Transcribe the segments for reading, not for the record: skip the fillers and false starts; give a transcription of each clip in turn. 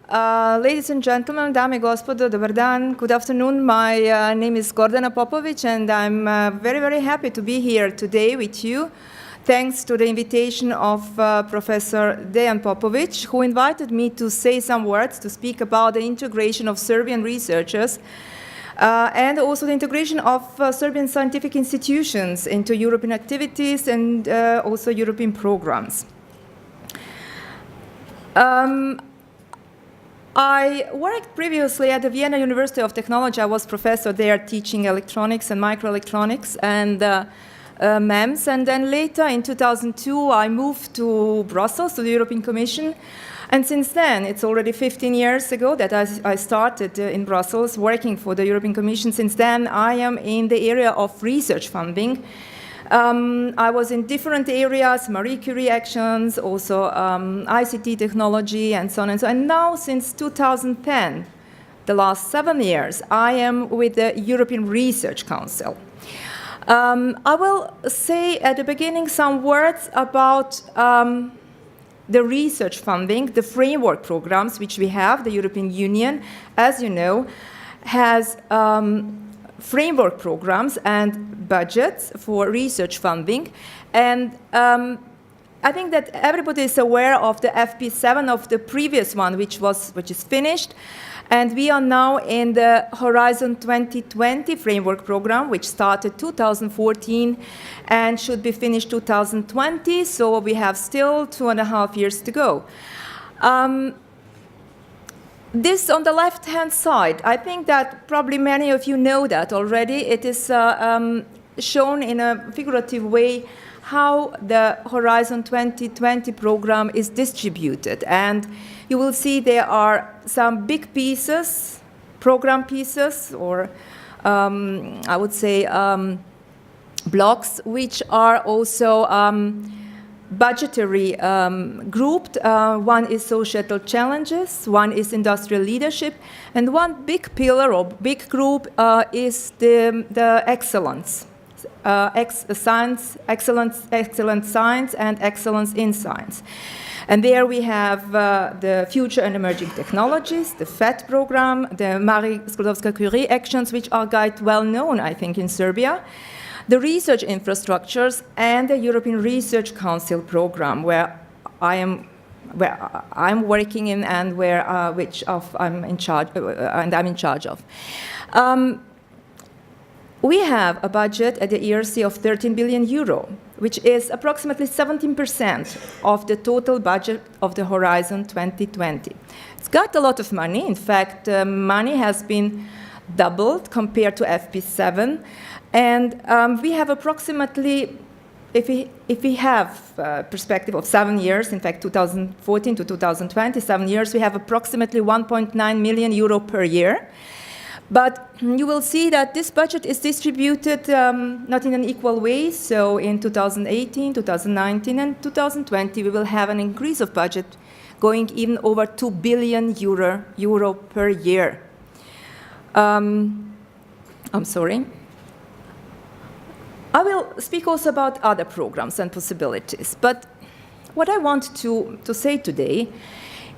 Ladies and gentlemen, dame i gospodo, dobar dan, good afternoon. My name is Gordana Popović, and I'm very, very happy to be here today with you, thanks to the invitation of Professor Dejan Popović, who invited me to say some words to speak about the integration of Serbian researchers and also the integration of Serbian scientific institutions into European activities and also European programs. I worked previously at the Vienna University of Technology. I was professor there teaching electronics and microelectronics and MEMS. And then later in 2002, I moved to Brussels, to the European Commission. And since then, it's already 15 years ago that I started in Brussels working for the European Commission. Since then, I am in the area of research funding. I was in different areas, Marie Curie actions, also ICT technology, and so on and so on. And now, since 2010, the last 7 years, I am with the European Research Council. I will say at the beginning some words about the research funding, the framework programs which we have. The European Union, as you know, has framework programs and budgets for research funding. And I think that everybody is aware of the FP7 of the previous one, which is finished. And we are now in the Horizon 2020 framework program, which started 2014 and should be finished 2020. So we have still 2.5 years to go. This on the left-hand side, I think that probably many of you know that already. It is shown in a figurative way how the Horizon 2020 program is distributed. And you will see there are some big pieces, program pieces, or I would say blocks, which are also budgetary grouped. One is societal challenges, one is industrial leadership, and one big pillar or big group is the excellence, excellent science and excellence in science. And there we have the future and emerging technologies, the FET program, the Marie Skłodowska-Curie actions, which are quite well known, I think, in Serbia, the research infrastructures, and the European Research Council program, where I'm working in and which I'm in charge of. We have a budget at the ERC of 13 billion euro, which is approximately 17% of the total budget of the Horizon 2020. It's got a lot of money. In fact, money has been doubled compared to FP7. And we have approximately, if we have a perspective of 7 years, in fact 2014 to 2020, 7 years, we have approximately 1.9 million euro per year. But you will see that this budget is distributed not in an equal way. So in 2018, 2019, and 2020, we will have an increase of budget going even over 2 billion euro per year. I'm sorry. I will speak also about other programs and possibilities. But what I want to say today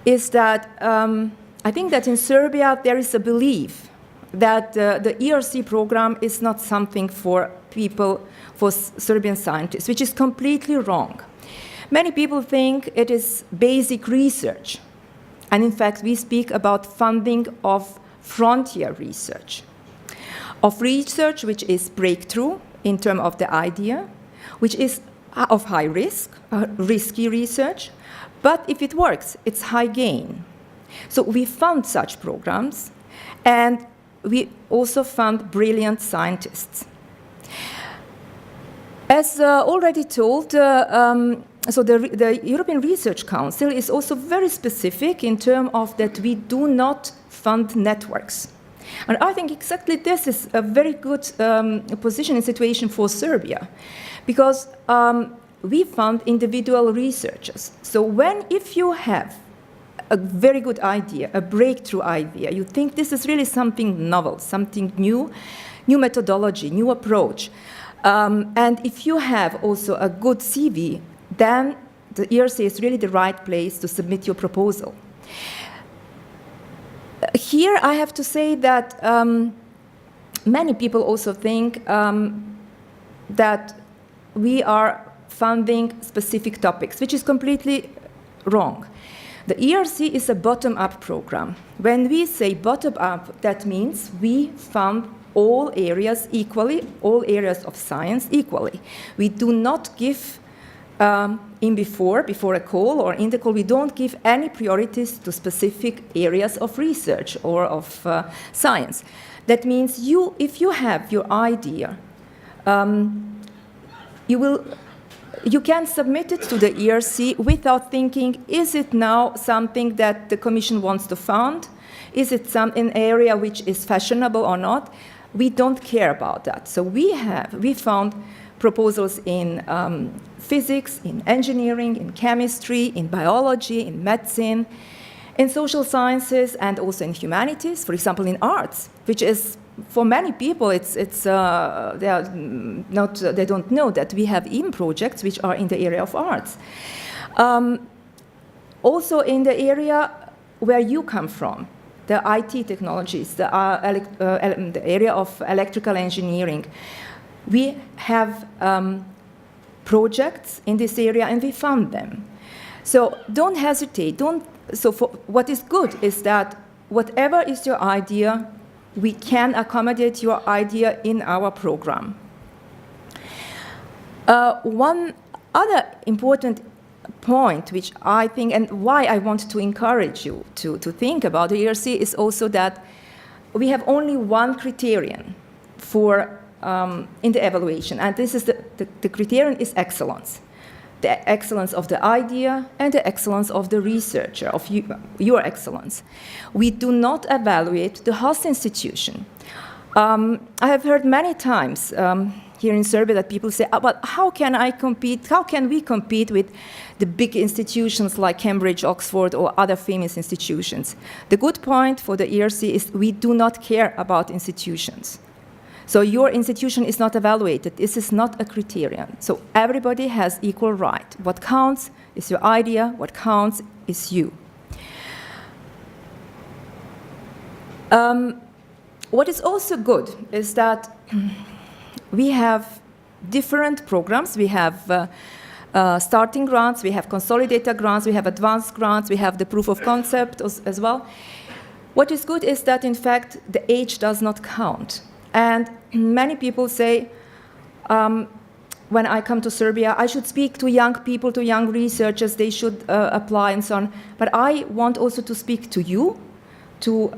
is that I think that in Serbia there is a belief that the ERC program is not something for people, for Serbian scientists, which is completely wrong. Many people think it is basic research. And in fact, we speak about funding of frontier research, of research which is breakthrough in terms of the idea, which is of high risk, risky research, but if it works, it's high gain. So we fund such programs, and we also fund brilliant scientists. As already told, so the European Research Council is also very specific in terms of that we do not fund networks. And I think exactly this is a very good position and situation for Serbia, because we fund individual researchers. So if you have a very good idea, a breakthrough idea, you think this is really something novel, something new methodology, new approach, and if you have also a good CV, then the ERC is really the right place to submit your proposal. Here I have to say that many people also think that we are funding specific topics, which is completely wrong. The ERC is a bottom-up program. When we say bottom-up, that means we fund all areas equally, all areas of science equally. We do not give before a call or in the call, we don't give any priorities to specific areas of research or of science. That means if you have your idea, you can submit it to the ERC without thinking, is it now something that the Commission wants to fund? Is it an area which is fashionable or not? We don't care about that. So we found proposals in physics, in engineering, in chemistry, in biology, in medicine, in social sciences, and also in humanities, for example, in arts, which is, for many people, they don't know that we have even projects which are in the area of arts. Also in the area where you come from, the IT technologies, the area of electrical engineering. We have projects in this area and we fund them. So don't hesitate. What is good is that whatever is your idea, we can accommodate your idea in our program. One other important point, which I think, and why I want to encourage you to think about the ERC, is also that we have only one criterion for in the evaluation, and this is the criterion is excellence. The excellence of the idea and the excellence of the researcher, of your excellence. We do not evaluate the host institution. I have heard many times here in Serbia that people say, but how can I compete? How can we compete with the big institutions like Cambridge, Oxford, or other famous institutions? The good point for the ERC is we do not care about institutions. So your institution is not evaluated. This is not a criterion. So everybody has equal right. What counts is your idea. What counts is you. What is also good is that we have different programs. We have starting grants, we have consolidated grants, we have advanced grants, we have the proof of concept as well. What is good is that, in fact, the age does not count. And many people say, when I come to Serbia, I should speak to young people, to young researchers, they should apply and so on. But I want also to speak to you, to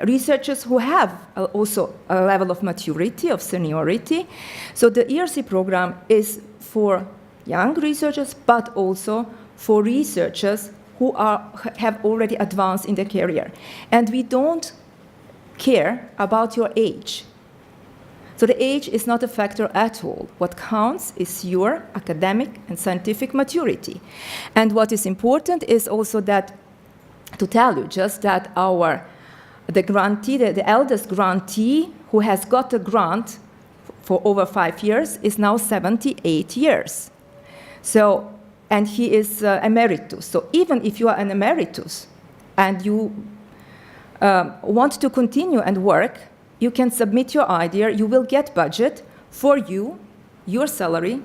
researchers who have also a level of maturity, of seniority. So the ERC program is for young researchers, but also for researchers who have already advanced in their career. And we don't care about your age. So the age is not a factor at all. What counts is your academic and scientific maturity. And what is important is also that, to tell you just that the grantee, the eldest grantee who has got a grant for over 5 years is now 78 years. So, and he is emeritus. So even if you are an emeritus and you want to continue and work, you can submit your idea, you will get budget for you, your salary.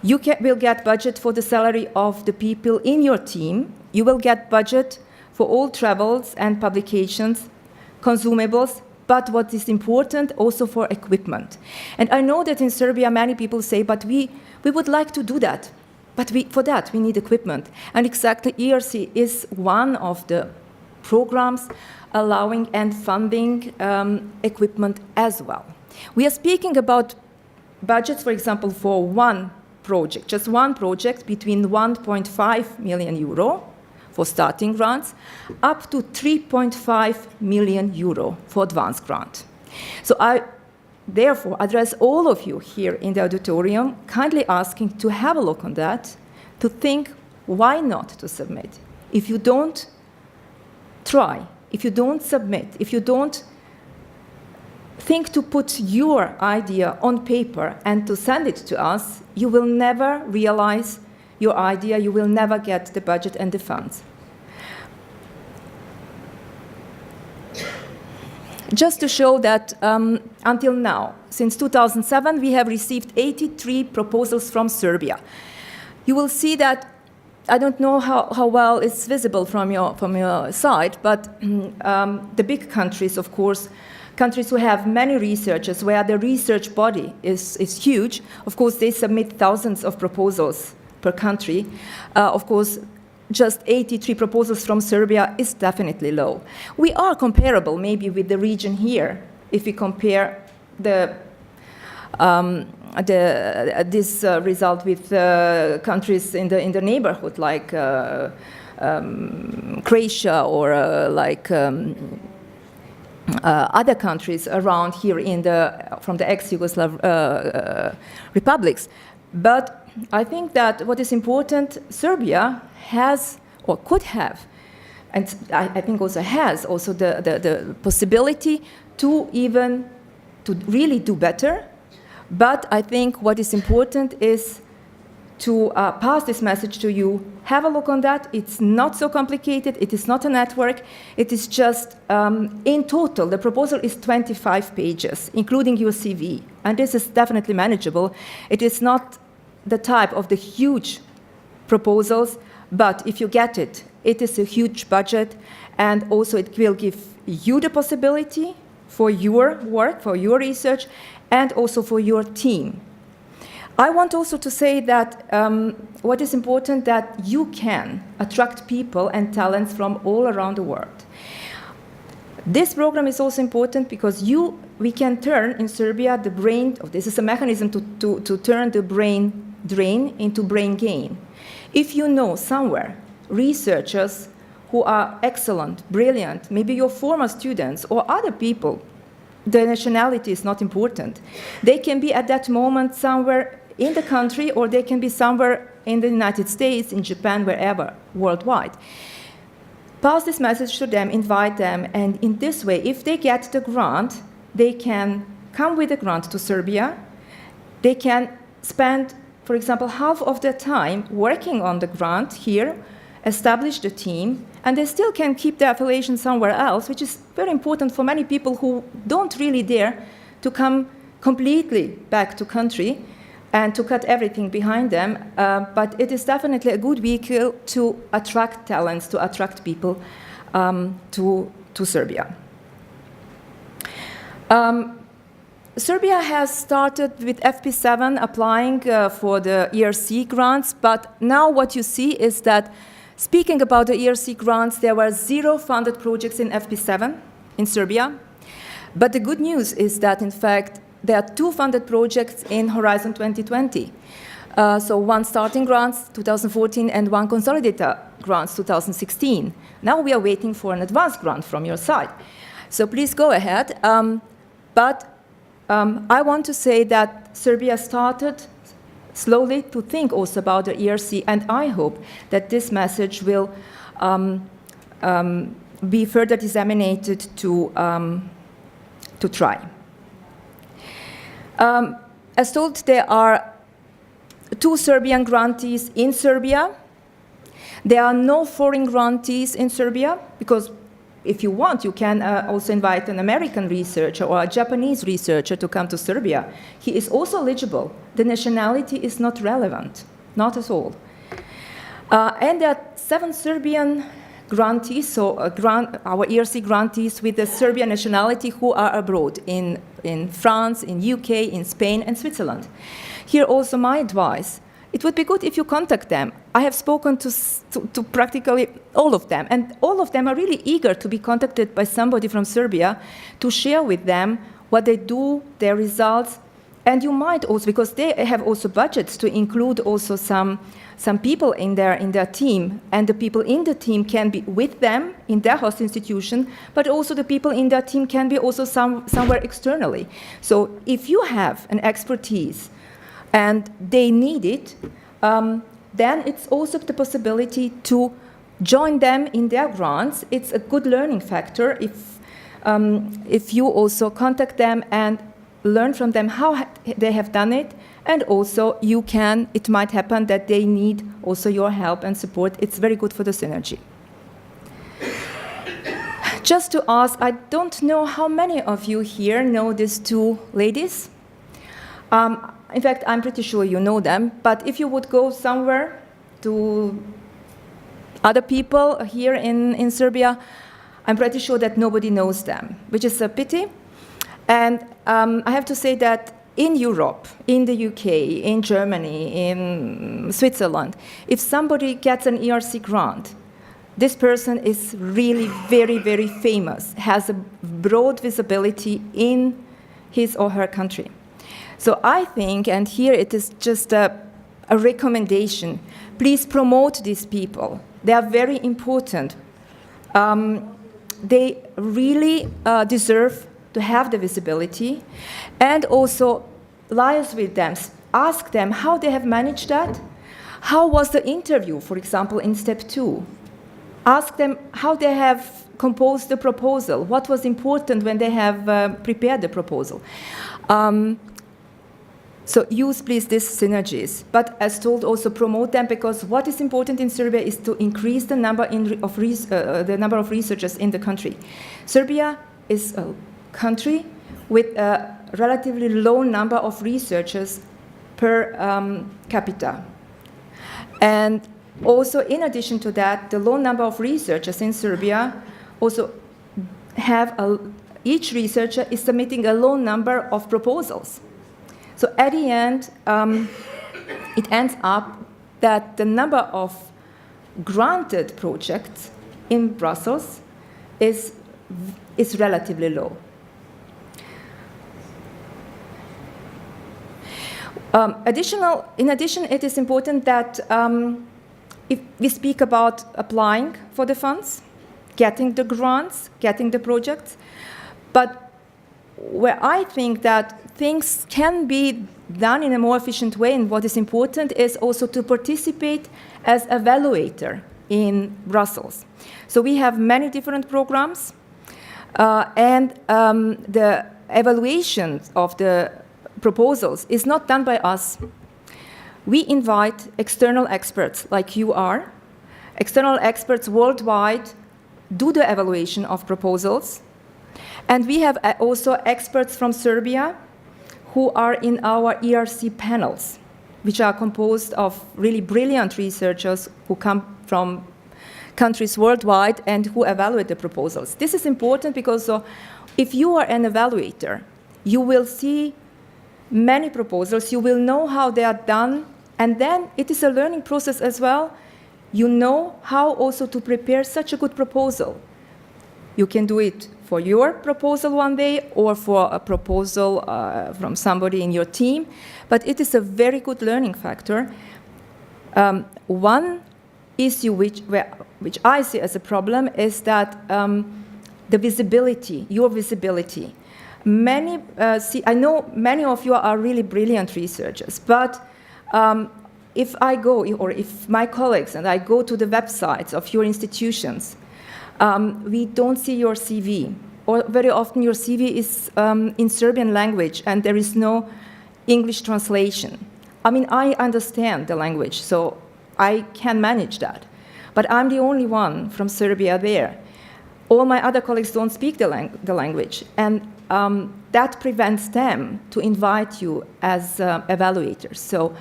You will get budget for the salary of the people in your team. You will get budget for all travels and publications, consumables, but what is important, also for equipment. And I know that in Serbia many people say, but we would like to do that, but for that we need equipment. And exactly ERC is one of the programs allowing and funding equipment as well. We are speaking about budgets, for example, for one project, just one project, between 1.5 million euro for starting grants, up to 3.5 million euro for advanced grant. So I therefore address all of you here in the auditorium, kindly asking to have a look on that, to think why not to submit. If you don't try, if you don't submit, if you don't think to put your idea on paper and to send it to us, you will never realize your idea, you will never get the budget and the funds. Just to show that until now, since 2007, we have received 83 proposals from Serbia. You will see that, I don't know how well it's visible from your side, but the big countries, of course, countries who have many researchers, where the research body is huge, of course, they submit thousands of proposals per country. Of course, just 83 proposals from Serbia is definitely low. We are comparable maybe with the region here, if we compare this result with countries in the neighborhood, like Croatia or other countries around here from the ex-Yugoslav republics. But I think that what is important, Serbia has or could have, and I think also has also the possibility to really do better. But I think what is important is to pass this message to you. Have a look on that. It's not so complicated. It is not a network. It is just, in total, the proposal is 25 pages, including your CV. And this is definitely manageable. It is not the type of the huge proposals, but if you get it, it is a huge budget, and also it will give you the possibility for your work, for your research, and also for your team. I want also to say that what is important, that you can attract people and talents from all around the world. This program is also important because we can turn in Serbia the brain, this is a mechanism to turn the brain drain into brain gain. If you know somewhere researchers who are excellent, brilliant, maybe your former students or other people, the nationality is not important. They can be at that moment somewhere in the country, or they can be somewhere in the United States, in Japan, wherever, worldwide. Pass this message to them, invite them, and in this way, if they get the grant, they can come with the grant to Serbia. They can spend, for example, half of their time working on the grant here, establish the team, and they still can keep their affiliation somewhere else, which is very important for many people who don't really dare to come completely back to country and to cut everything behind them. But it is definitely a good vehicle to attract talents, to attract people to Serbia. Serbia has started with FP7 applying for the ERC grants, but now what you see is that, speaking about the ERC grants, there were 0 funded projects in FP7 in Serbia. But the good news is that, in fact, there are 2 funded projects in Horizon 2020. So 1 starting grants, 2014, and 1 consolidated grants, 2016. Now we are waiting for an advanced grant from your side. So please go ahead. I want to say that Serbia started slowly to think also about the ERC, and I hope that this message will be further disseminated to try. As told, there are 2 Serbian grantees in Serbia. There are no foreign grantees in Serbia, because if you want, you can also invite an American researcher or a Japanese researcher to come to Serbia. He is also eligible. The nationality is not relevant, not at all. And there are 7 Serbian grantees, so our ERC grantees with the Serbian nationality who are abroad in France, in UK, in Spain, and Switzerland. Here also my advice. It would be good if you contact them. I have spoken to practically all of them, and all of them are really eager to be contacted by somebody from Serbia to share with them what they do, their results, and you might also, because they have also budgets to include also some people in their team, and the people in the team can be with them in their host institution, but also the people in their team can be also somewhere externally. So if you have an expertise and they need it, then it's also the possibility to join them in their grants. It's a good learning factor if you also contact them and learn from them how they have done it, and also it might happen that they need also your help and support. It's very good for the synergy. Just to ask, I don't know how many of you here know these two ladies. In fact, I'm pretty sure you know them, but if you would go somewhere to other people here in Serbia, I'm pretty sure that nobody knows them, which is a pity. And I have to say that in Europe, in the UK, in Germany, in Switzerland, if somebody gets an ERC grant, this person is really very, very famous, has a broad visibility in his or her country. So I think, and here it is just a recommendation, please promote these people. They are very important. They really deserve to have the visibility, and also liaise with them, ask them how they have managed that, how was the interview, for example, in step 2. Ask them how they have composed the proposal, what was important when they have prepared the proposal. So use, please, these synergies. But as told, also promote them, because what is important in Serbia is to increase the number of researchers in the country. Serbia is a country with a relatively low number of researchers per capita. And also, in addition to that, the low number of researchers in Serbia also have each researcher is submitting a low number of proposals. So at the end, it ends up that the number of granted projects in Brussels is relatively low. In addition, it is important that if we speak about applying for the funds, getting the grants, getting the projects, but where I think that things can be done in a more efficient way, and what is important is also to participate as evaluator in Brussels. So we have many different programs, and the evaluation of the proposals is not done by us. We invite external experts like you are. External experts worldwide do the evaluation of proposals. And we have also experts from Serbia who are in our ERC panels, which are composed of really brilliant researchers who come from countries worldwide and who evaluate the proposals. This is important because if you are an evaluator, you will see many proposals, you will know how they are done, and then it is a learning process as well. You know how also to prepare such a good proposal. You can do it for your proposal one day or for a proposal from somebody in your team, but it is a very good learning factor. One issue which I see as a problem is that the visibility, your visibility. I know many of you are really brilliant researchers, but if I go, or if my colleagues and I go to the websites of your institutions, we don't see your CV, or very often your CV is in Serbian language and there is no English translation. I mean, I understand the language, so I can manage that. But I'm the only one from Serbia there. All my other colleagues don't speak the language, and that prevents them to invite you as evaluators. So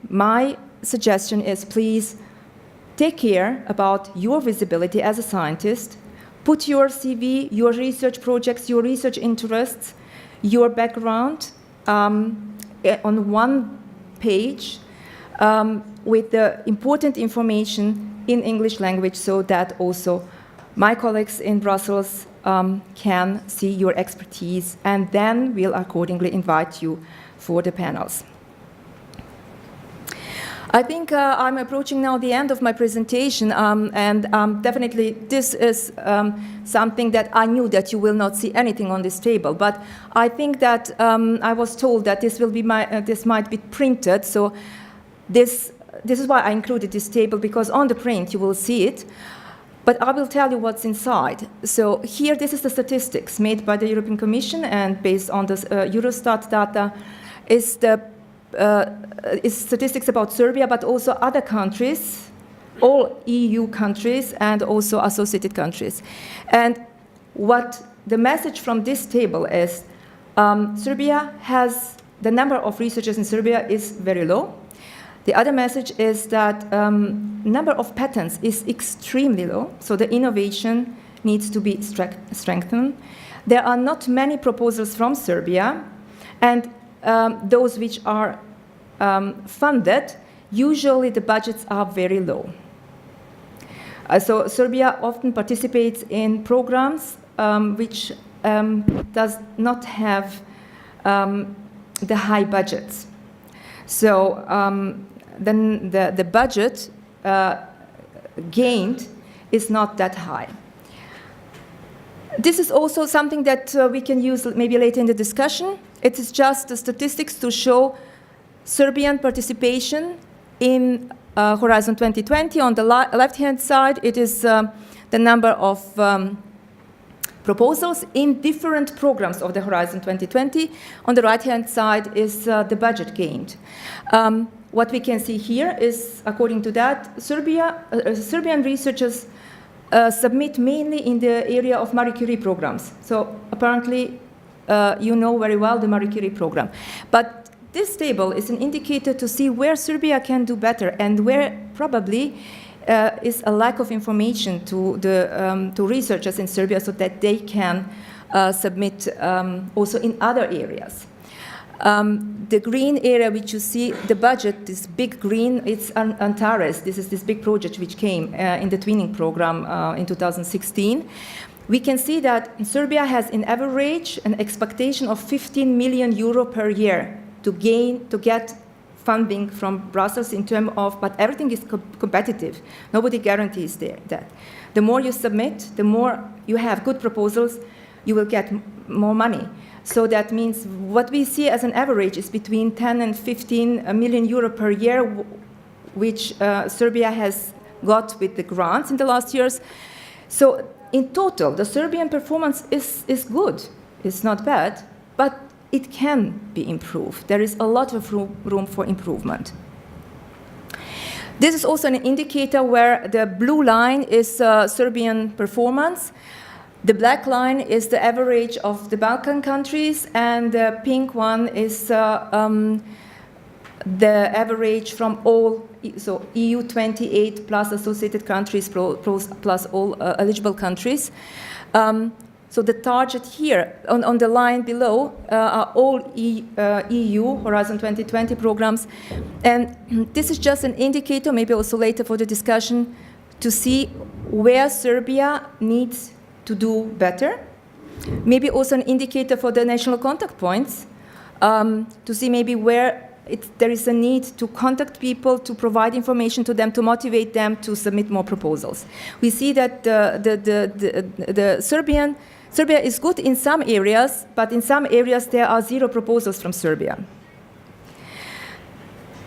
my suggestion is, please take care about your visibility as a scientist. Put your CV, your research projects, your research interests, your background on one page with the important information in English language, so that also my colleagues in Brussels can see your expertise, and then we'll accordingly invite you for the panels. I think I'm approaching now the end of my presentation, and definitely this is something that I knew that you will not see anything on this table, but I think that I was told that this will be this might be printed, so this is why I included this table, because on the print you will see it, but I will tell you what's inside. So here, this is the statistics made by the European Commission, and based on the Eurostat data is statistics about Serbia, but also other countries all EU countries and also associated countries. And what the message from this table is, Serbia has, the number of researchers in Serbia is very low. The other message is that number of patents is extremely low, so the innovation needs to be strengthened. There are not many proposals from Serbia, and those which are funded, usually the budgets are very low. So Serbia often participates in programs which does not have the high budgets. So then the budget gained is not that high. This is also something that we can use maybe later in the discussion. It is just the statistics to show Serbian participation in Horizon 2020. On the left-hand side, it is the number of proposals in different programs of the Horizon 2020. On the right-hand side is the budget gained. What we can see here is, according to that, Serbian researchers submit mainly in the area of Marie Curie programs. So apparently, you know very well the Marie Curie program. But this table is an indicator to see where Serbia can do better and where probably is a lack of information to researchers in Serbia so that they can submit also in other areas. The green area which you see, the budget, this big green, it's Antares. This is this big project which came in the twinning program in 2016. We can see that Serbia has, in average, an expectation of 15 million euro per year to get funding from Brussels in terms of, but everything is competitive. Nobody guarantees that. The more you submit, the more you have good proposals, you will get more money. So that means what we see as an average is between 10 and 15 million euro per year, which Serbia has got with the grants in the last years. So in total, the Serbian performance is good. It's not bad, but it can be improved. There is a lot of room for improvement. This is also an indicator where the blue line is Serbian performance. The black line is the average of the Balkan countries, and the pink one is the average from all, so EU 28 plus associated countries plus all eligible countries. So the target here, on the line below, are all EU Horizon 2020 programs. And this is just an indicator, maybe also later for the discussion, to see where Serbia needs to do better. Maybe also an indicator for the national contact points, to see maybe where there is a need to contact people, to provide information to them, to motivate them to submit more proposals. We see that Serbia is good in some areas, but in some areas there are 0 proposals from Serbia.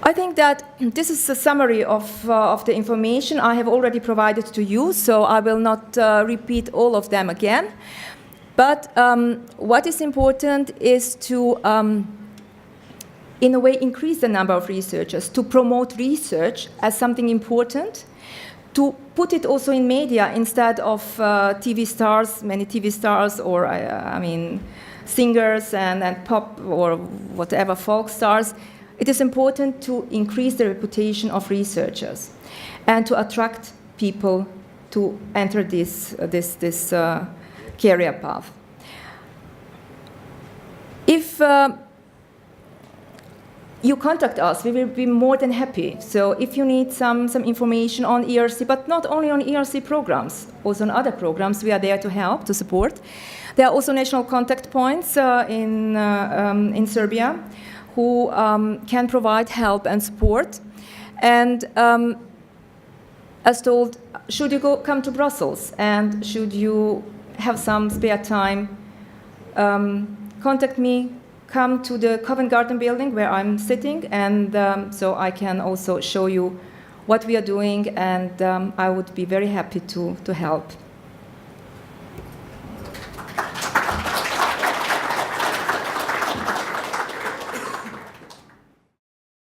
I think that this is a summary of the information I have already provided to you, so I will not repeat all of them again. But what is important is to, in a way, increase the number of researchers, to promote research as something important, to put it also in media instead of TV stars, many TV stars, or I mean, singers and pop or whatever, folk stars. It is important to increase the reputation of researchers and to attract people to enter this career path. If you contact us, we will be more than happy. So if you need some information on ERC, but not only on ERC programs, also on other programs, we are there to help, to support. There are also national contact points in Serbia who can provide help and support. And as told, should you come to Brussels and should you have some spare time, contact me, come to the Covent Garden building where I'm sitting, and so I can also show you what we are doing, and I would be very happy to help.